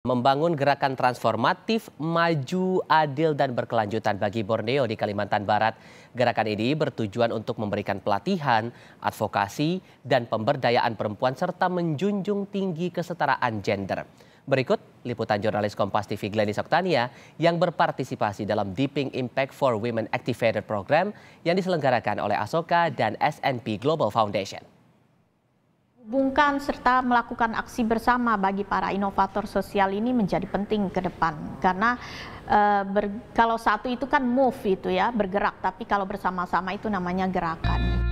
Membangun gerakan transformatif, maju, adil, dan berkelanjutan bagi Borneo di Kalimantan Barat. Gerakan ini bertujuan untuk memberikan pelatihan, advokasi, dan pemberdayaan perempuan serta menjunjung tinggi kesetaraan gender. Berikut liputan jurnalis Kompas TV Glenis Oktania yang berpartisipasi dalam Deepening Impact for Women Activator Program yang diselenggarakan oleh Asoka dan SNP Global Foundation. Hubungkan serta melakukan aksi bersama bagi para inovator sosial ini menjadi penting ke depan karena kalau satu itu kan move itu ya, bergerak, tapi kalau bersama-sama itu namanya gerakan.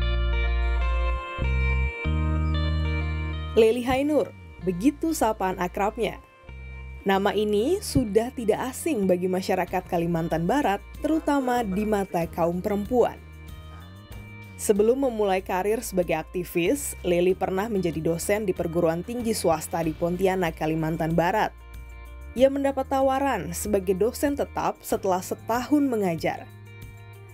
Lely Hainur, begitu sapaan akrabnya. Nama ini sudah tidak asing bagi masyarakat Kalimantan Barat, terutama di mata kaum perempuan. Sebelum memulai karir sebagai aktivis, Lely pernah menjadi dosen di perguruan tinggi swasta di Pontianak, Kalimantan Barat. Ia mendapat tawaran sebagai dosen tetap setelah setahun mengajar.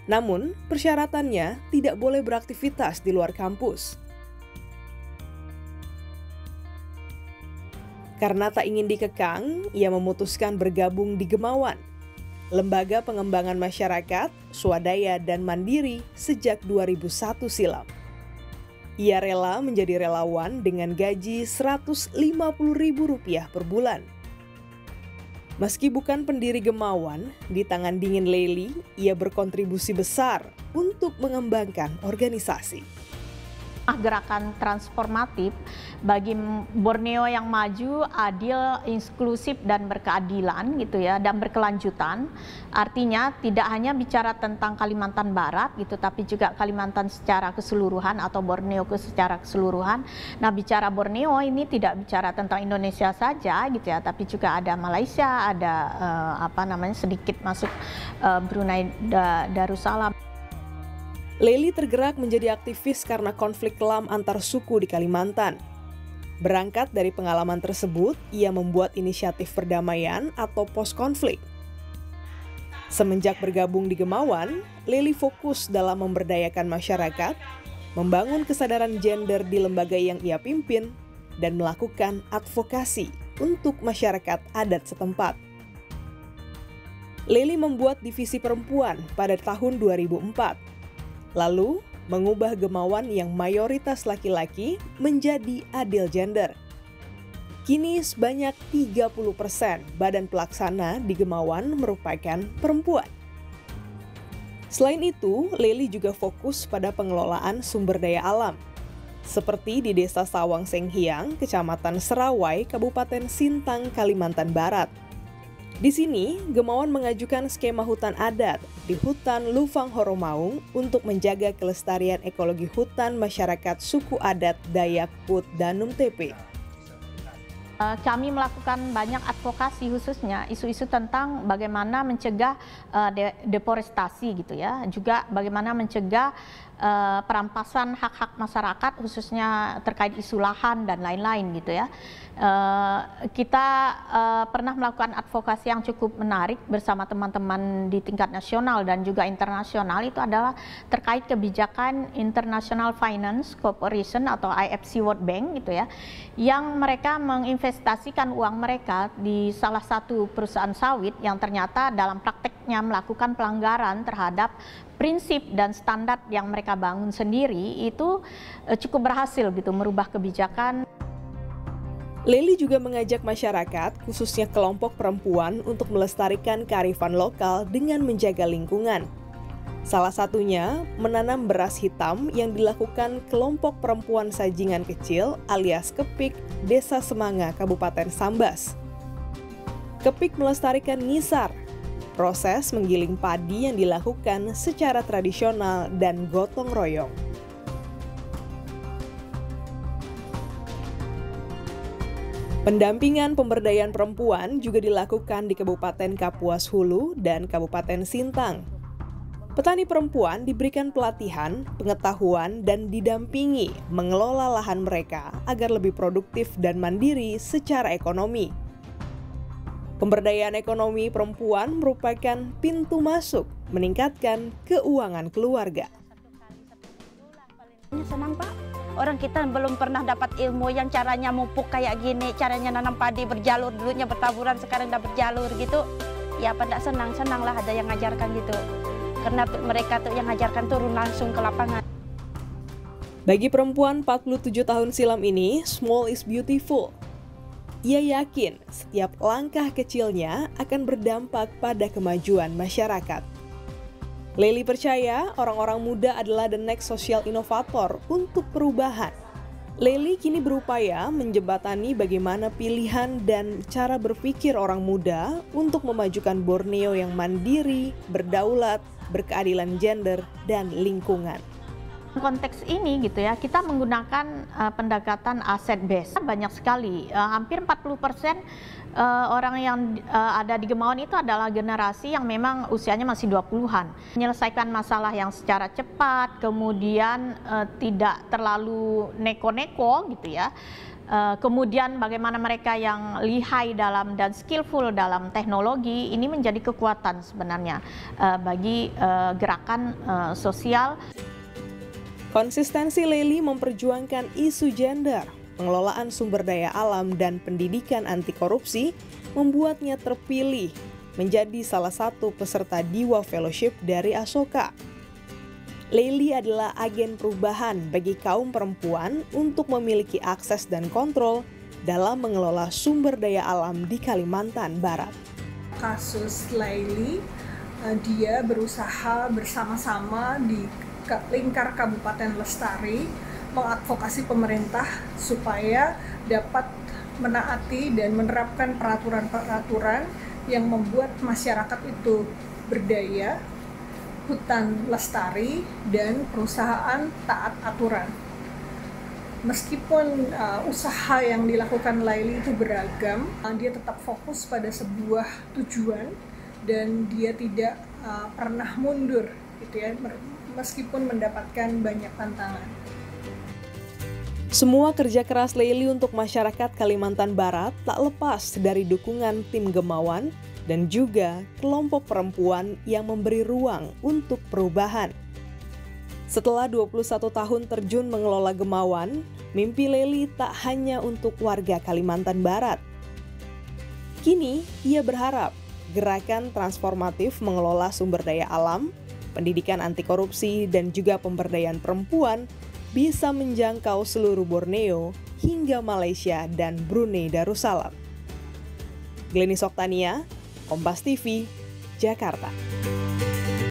Namun, persyaratannya tidak boleh beraktivitas di luar kampus. Karena tak ingin dikekang, ia memutuskan bergabung di Gemawan, Lembaga Pengembangan Masyarakat, Swadaya, dan Mandiri sejak 2001 silam. Ia rela menjadi relawan dengan gaji Rp150.000 per bulan. Meski bukan pendiri Gemawan, di tangan dingin Lely, ia berkontribusi besar untuk mengembangkan organisasi. Gerakan transformatif bagi Borneo yang maju, adil, inklusif, dan berkeadilan gitu ya, dan berkelanjutan. Artinya tidak hanya bicara tentang Kalimantan Barat gitu, tapi juga Kalimantan secara keseluruhan atau Borneo secara keseluruhan. Nah, bicara Borneo ini tidak bicara tentang Indonesia saja gitu ya, tapi juga ada Malaysia, ada sedikit masuk Brunei Darussalam. Lely tergerak menjadi aktivis karena konflik kelam antar suku di Kalimantan. Berangkat dari pengalaman tersebut, ia membuat inisiatif perdamaian atau post-konflik. Semenjak bergabung di Gemawan, Lely fokus dalam memberdayakan masyarakat, membangun kesadaran gender di lembaga yang ia pimpin, dan melakukan advokasi untuk masyarakat adat setempat. Lely membuat divisi perempuan pada tahun 2004. Lalu, mengubah Gemawan yang mayoritas laki-laki menjadi adil gender. Kini sebanyak 30% badan pelaksana di Gemawan merupakan perempuan. Selain itu, Lely juga fokus pada pengelolaan sumber daya alam. Seperti di Desa Sawang Senghiang, Kecamatan Serawai, Kabupaten Sintang, Kalimantan Barat. Di sini, Gemawan mengajukan skema hutan adat di Hutan Lufang Horomaung untuk menjaga kelestarian ekologi hutan masyarakat suku adat Dayak Put Danum Tepe. Kami melakukan banyak advokasi khususnya isu-isu tentang bagaimana mencegah deforestasi gitu ya, juga bagaimana mencegah perampasan hak-hak masyarakat khususnya terkait isu lahan dan lain-lain gitu ya. Kita pernah melakukan advokasi yang cukup menarik bersama teman-teman di tingkat nasional dan juga internasional, itu adalah terkait kebijakan International Finance Corporation atau IFC World Bank gitu ya, yang mereka menginvestasikan uang mereka di salah satu perusahaan sawit yang ternyata dalam prakteknya melakukan pelanggaran terhadap prinsip dan standar yang mereka bangun sendiri. Itu cukup berhasil gitu merubah kebijakan. Lely juga mengajak masyarakat, khususnya kelompok perempuan, untuk melestarikan kearifan lokal dengan menjaga lingkungan. Salah satunya, menanam beras hitam yang dilakukan kelompok perempuan Sajingan Kecil alias Kepik, Desa Semanga, Kabupaten Sambas. Kepik melestarikan ngisar, proses menggiling padi yang dilakukan secara tradisional dan gotong royong. Pendampingan pemberdayaan perempuan juga dilakukan di Kabupaten Kapuas Hulu dan Kabupaten Sintang. Petani perempuan diberikan pelatihan, pengetahuan, dan didampingi mengelola lahan mereka agar lebih produktif dan mandiri secara ekonomi. Pemberdayaan ekonomi perempuan merupakan pintu masuk meningkatkan keuangan keluarga. Senang Pak, Orang kita belum pernah dapat ilmu yang caranya mupuk kayak gini, caranya nanam padi berjalur, dulunya bertaburan, sekarang udah berjalur gitu. Ya pada senang lah ada yang ngajarkan gitu. Karena mereka tuh yang ngajarkan turun langsung ke lapangan. Bagi perempuan 47 tahun silam ini, small is beautiful. Ia yakin setiap langkah kecilnya akan berdampak pada kemajuan masyarakat. Lely percaya orang-orang muda adalah the next social innovator untuk perubahan. Lely kini berupaya menjembatani bagaimana pilihan dan cara berpikir orang muda untuk memajukan Borneo yang mandiri, berdaulat, berkeadilan gender, dan lingkungan. Konteks ini gitu ya, kita menggunakan pendekatan aset base. Banyak sekali, hampir 40% orang yang ada di Gemawan itu adalah generasi yang memang usianya masih 20-an. Menyelesaikan masalah yang secara cepat, kemudian tidak terlalu neko-neko gitu ya. Kemudian bagaimana mereka yang lihai dalam dan skillful dalam teknologi, ini menjadi kekuatan sebenarnya bagi gerakan sosial. Konsistensi Lely memperjuangkan isu gender, pengelolaan sumber daya alam, dan pendidikan anti korupsi membuatnya terpilih menjadi salah satu peserta Diwa Fellowship dari Asoka. Lely adalah agen perubahan bagi kaum perempuan untuk memiliki akses dan kontrol dalam mengelola sumber daya alam di Kalimantan Barat. Kasus Lely, dia berusaha bersama-sama di lingkar Kabupaten Lestari mengadvokasi pemerintah supaya dapat menaati dan menerapkan peraturan-peraturan yang membuat masyarakat itu berdaya, hutan lestari, dan perusahaan taat aturan. Meskipun usaha yang dilakukan Lely itu beragam, dia tetap fokus pada sebuah tujuan dan dia tidak pernah mundur gitu ya, meskipun mendapatkan banyak tantangan. Semua kerja keras Lely untuk masyarakat Kalimantan Barat tak lepas dari dukungan tim Gemawan dan juga kelompok perempuan yang memberi ruang untuk perubahan. Setelah 21 tahun terjun mengelola Gemawan, mimpi Lely tak hanya untuk warga Kalimantan Barat. Kini, ia berharap gerakan transformatif mengelola sumber daya alam, pendidikan anti korupsi, dan juga pemberdayaan perempuan bisa menjangkau seluruh Borneo hingga Malaysia dan Brunei Darussalam. Glenis Oktania, Kompas TV, Jakarta.